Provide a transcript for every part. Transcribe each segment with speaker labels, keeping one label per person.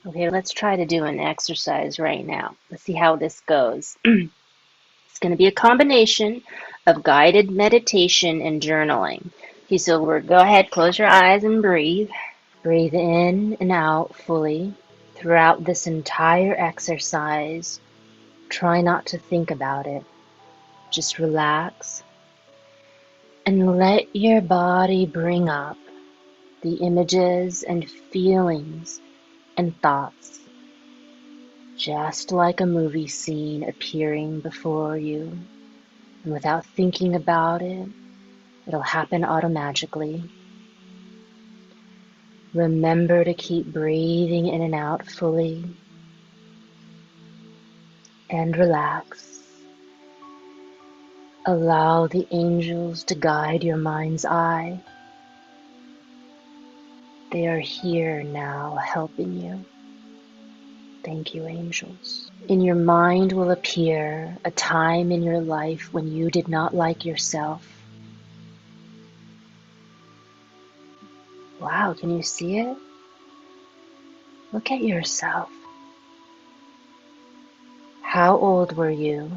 Speaker 1: Okay, let's try to do an exercise right now. Let's see how this goes. It's going to be a combination of guided meditation and journaling. Okay, so go ahead, close your eyes and breathe. Breathe in and out fully throughout this entire exercise. Try not to think about it. Just relax and let your body bring up the images and feelings and thoughts, just like a movie scene appearing before you. And without thinking about it, it'll happen automatically. Remember to keep breathing in and out fully and relax. Allow the angels to guide your mind's eye. They are here now helping you. Thank you, angels. In your mind will appear a time in your life when you did not like yourself. Wow, can you see it? Look at yourself. How old were you?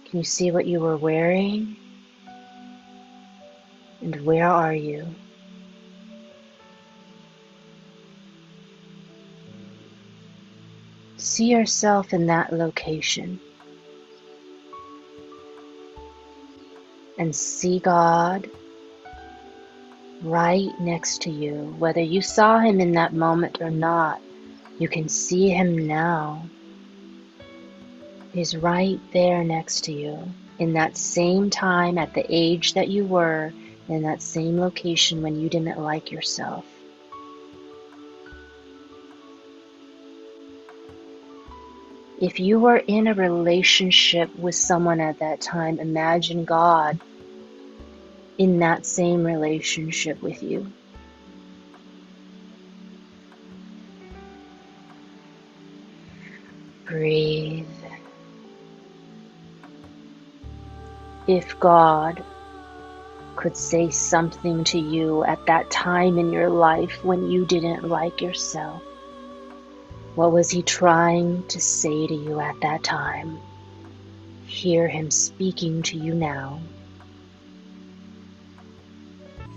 Speaker 1: Can you see what you were wearing? And where are you? See yourself in that location and see God right next to you. Whether you saw him in that moment or not, you can see him now. He's right there next to you in that same time, at the age that you were, in that same location when you didn't like yourself. If you were in a relationship with someone at that time, imagine God in that same relationship with you. Breathe. If God could say something to you at that time in your life when you didn't like yourself, what was he trying to say to you at that time? Hear him speaking to you now.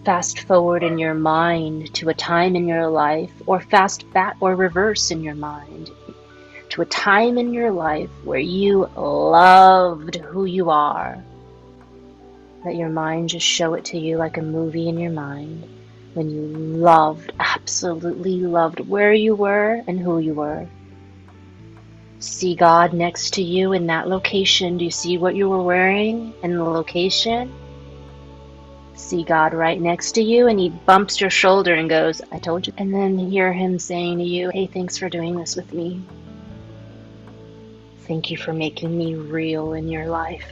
Speaker 1: Fast forward in your mind to a time in your life, or fast back or reverse in your mind to a time in your life where you loved who you are. Let your mind just show it to you like a movie in your mind, when you loved, absolutely loved where you were and who you were. See God next to you in that location. Do you see what you were wearing in the location? See God right next to you, and he bumps your shoulder and goes, I told you. And then hear him saying to you, hey, thanks for doing this with me. Thank you for making me real in your life.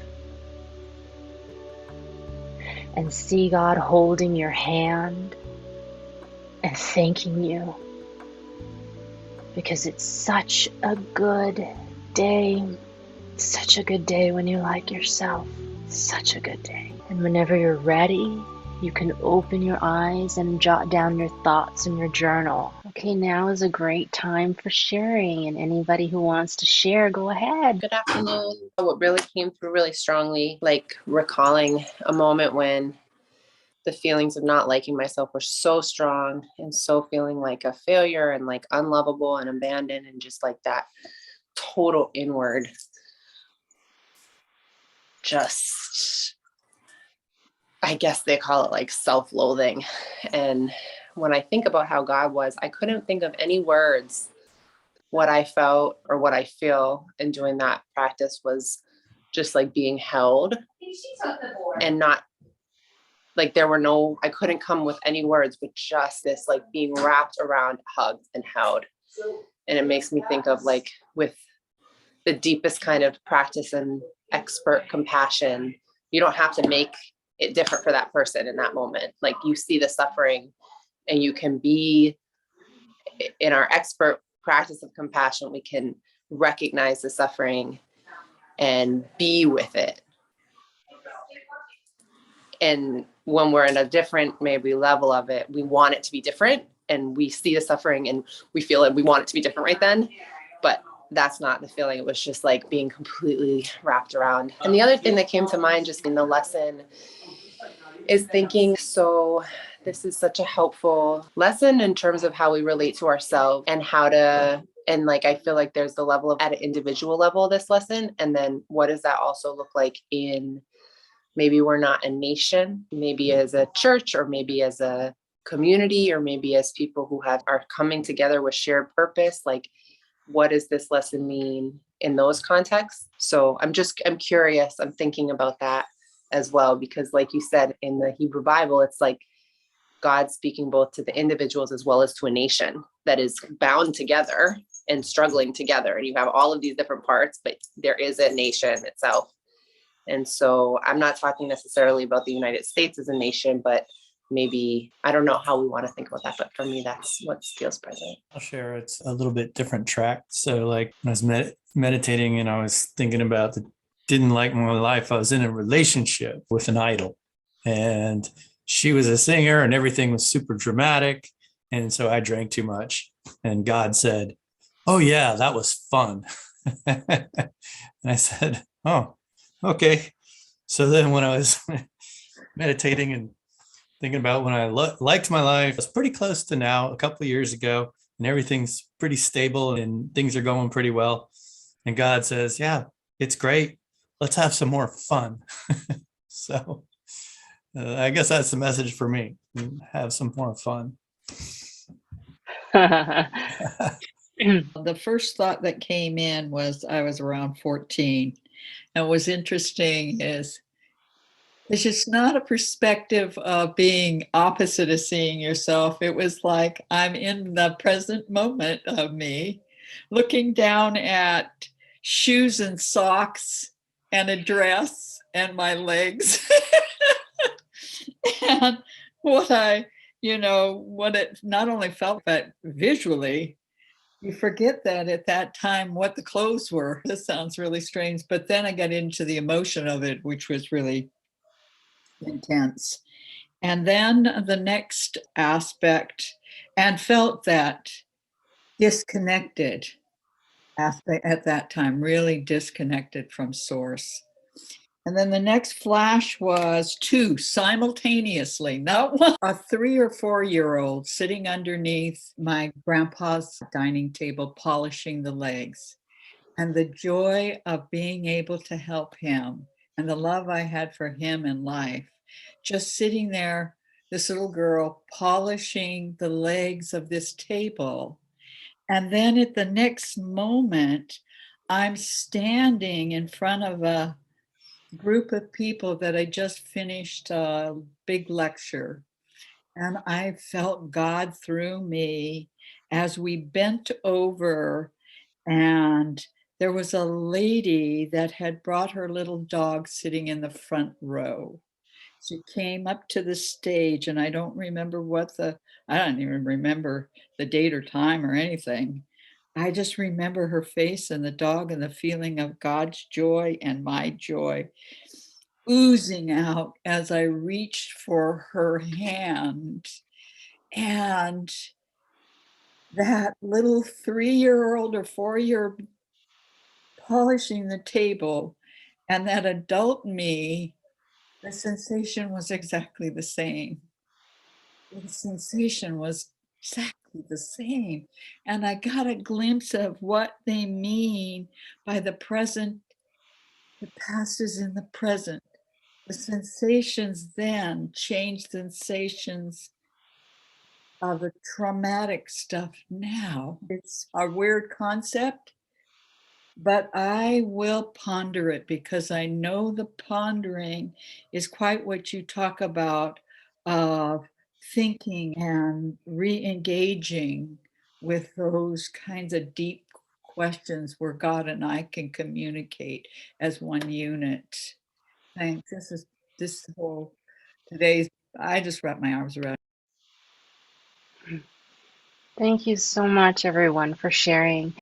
Speaker 1: And see God holding your hand and thanking you, because it's such a good day. Such a good day when you like yourself. Such a good day. And whenever you're ready, you can open your eyes and jot down your thoughts in your journal. Okay, now is a great time for sharing, and anybody who wants to share, go ahead.
Speaker 2: Good afternoon. What really came through really strongly, like recalling a moment when the feelings of not liking myself were so strong and so feeling like a failure and like unlovable and abandoned, and just like that total inward, just, I guess they call it like self-loathing. And when I think about how God was, I couldn't think of any words. What I felt or what I feel in doing that practice was just like being held, and not like I couldn't come with any words, but just this like being wrapped around, hugged and held. And it makes me think of like with the deepest kind of practice and expert compassion, you don't have to make it different for that person in that moment. Like you see the suffering, and you can be in our expert practice of compassion, we can recognize the suffering and be with it. And when we're in a different maybe level of it, we want it to be different. and we see the suffering and we feel it, we want it to be different right then. But that's not the feeling. It was just like being completely wrapped around. And the other thing that came to mind just in the lesson is thinking, so this is such a helpful lesson in terms of how we relate to ourselves and how to, and like, I feel like there's the level of at an individual level, this lesson. And then what does that also look like in, maybe we're not a nation, maybe as a church, or maybe as a community, or maybe as people who are coming together with shared purpose. Like, what does this lesson mean in those contexts? So I'm curious. I'm thinking about that as well, because like you said, in the Hebrew Bible, it's like God speaking both to the individuals as well as to a nation that is bound together and struggling together. And you have all of these different parts, but there is a nation itself. And so I'm not talking necessarily about the United States as a nation, but maybe, I don't know how we want to think about that, but for me, that's what feels present.
Speaker 3: I'll share. It's a little bit different track. So like when I was meditating and I was thinking about didn't like my life, I was in a relationship with an idol, and she was a singer and everything was super dramatic. And so I drank too much, and God said, "Oh yeah, that was fun." And I said, "Oh, okay." So then when I was meditating and thinking about when I liked my life, it's pretty close to now, a couple of years ago, and everything's pretty stable and things are going pretty well. And God says, "Yeah, it's great. Let's have some more fun." So I guess that's the message for me. Have some more fun.
Speaker 4: The first thought that came in was I was around 14. And what was interesting is it's just not a perspective of being opposite of seeing yourself. It was like I'm in the present moment of me, looking down at shoes and socks and a dress and my legs. And what it not only felt, but visually, you forget that at that time what the clothes were. This sounds really strange, but then I got into the emotion of it, which was really intense. And then the next aspect, and felt that disconnected aspect at that time, really disconnected from source. And then the next flash was two simultaneously, not one. A 3 or 4-year-old sitting underneath my grandpa's dining table, polishing the legs. And the joy of being able to help him and the love I had for him in life, just sitting there, this little girl polishing the legs of this table. And then at the next moment, I'm standing in front of a group of people that I just finished a big lecture. And I felt God through me as we bent over, and there was a lady that had brought her little dog sitting in the front row. She came up to the stage, and I don't even remember the date or time or anything. I just remember her face and the dog and the feeling of God's joy and my joy oozing out as I reached for her hand. And that little 3-year-old or 4-year polishing the table, and that adult me, the sensation was exactly the same. The sensation was exactly the same. And I got a glimpse of what they mean by the present. The past is in the present. The sensations then change sensations of the traumatic stuff now. It's a weird concept, but I will ponder it because I know the pondering is quite what you talk about of thinking and re-engaging with those kinds of deep questions where God and I can communicate as one unit. Thanks. This whole today's, I just wrap my arms around.
Speaker 1: Thank you so much, everyone, for sharing.